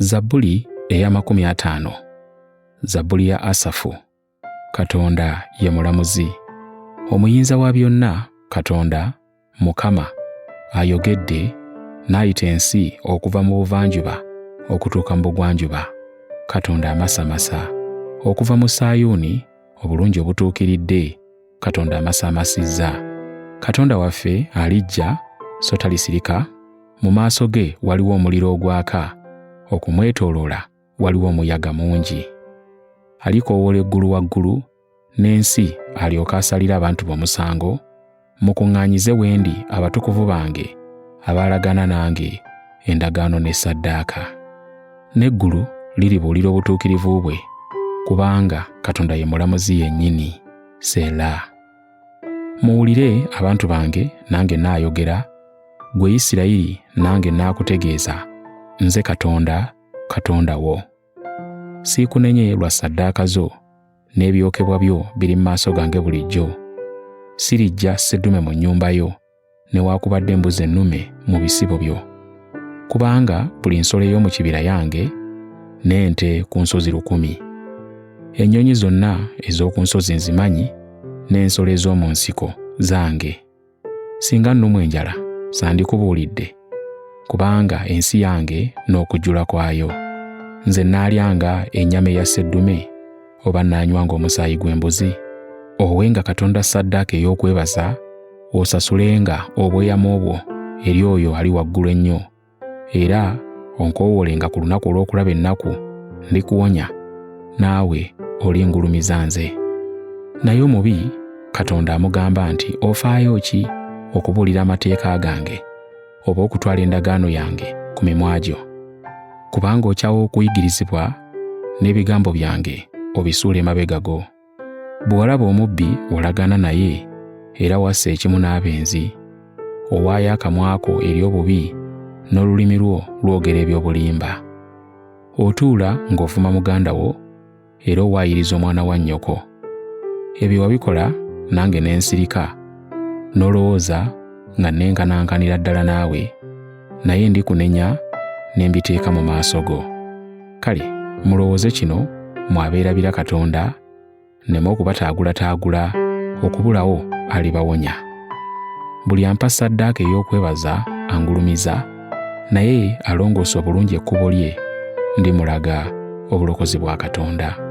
Zabbuli eya 50. Zabbuli ya Asafu. Katonda ye mulamuzi. Omuyinza wa byonna, Katonda, Mukama, ayogedde n'ayita ensi okuva mu buvanjuba okutuuka mu bugwanjuba. Katonda amasamasa. Okuva mu Sayuuni, obulungi obutuukiridde, Katonda amasaamasizza. Katonda waffe alijja so talisirika. Mu maaso ge waliwo omuliro ogwaka, okumwetooloola waliwo omuyaga mungi. Alikoowoola eggulu waggulu, n'ensi alyoke asalire abantu be omusango. Mukuŋŋaanyize wendi abatukuvu bange abaalagana nange endagaano ne ssaddaaka. N'eggulu liribuulira obutuukirivu bwe, kubanga Katonda ye mulamuzi yennyini. Seela. Muwulire abantu bange, nange naayogera. Ggwe Isirayiri, nange naakutegeeza. Nze Katonda, Katonda wo. Siikunenye lwa ssaddaaka zo, n'ebyokebwa byo biri mu maaso gange bulijjo. Sirijja sseddume mu nnyumba yo, newaakubadde embuzi ennume mu bisibo byo. Kubanga buli nsolo ey'omu kibira yange, n'ente ku nsozi 1,000. Ennyonyi zonna ez'oku nsozi nzimanyi, n'ensolo ez'omu nsiko zange. Singa nnumwa enjala sandikubuulidde, kubanga ensi yange n'okujjula kwayo. Nze nnaalyanga ennyama eya sseddume oba nnaanywanga omusaayi gw'embuzi? Owenga Katonda ssaddaaka ey'okwebaza, osasulenga obweyamo obwo eri oyo ali waggulu ennyo, era onkowoolenga ku lunaku olw'okulaba ennaku ndikuwonya, naawe olingulumiza nze. Naye omubi Katonda amugamba nti, ofaayo ki okubuulira amateeka gange oba okutwala endagaano yange ku mimwa gyo? Kubanga okyawa okuyigirizibwa n'ebigambo byange obisuula emabega go. Bwe walaba omubbi olagaana naye, era wassa ekimu n'abenzi. Owaayo akamwa ko eri obubi, n'olulimi lwo lwogera eby'obulimba. Otuula ng'ofuma muganda wo, era owaayiriza omwana wa nnyoko. Ebyo wabikola nange ne nsirika, n'olowooza nga nenkanankanira ddala naawe, naye ndikunenya ne mbiteeka mu maaso go. Kale mulowooze kino, mwabeerabira Katonda, nneme okubataagulataagula okubulawo alibawonya. Buli ampa ssaddaaka ey'okwebaza angulumiza, naye alongoosa obulungi ekkubo lye, ndimulaga obulokozi bwa Katonda.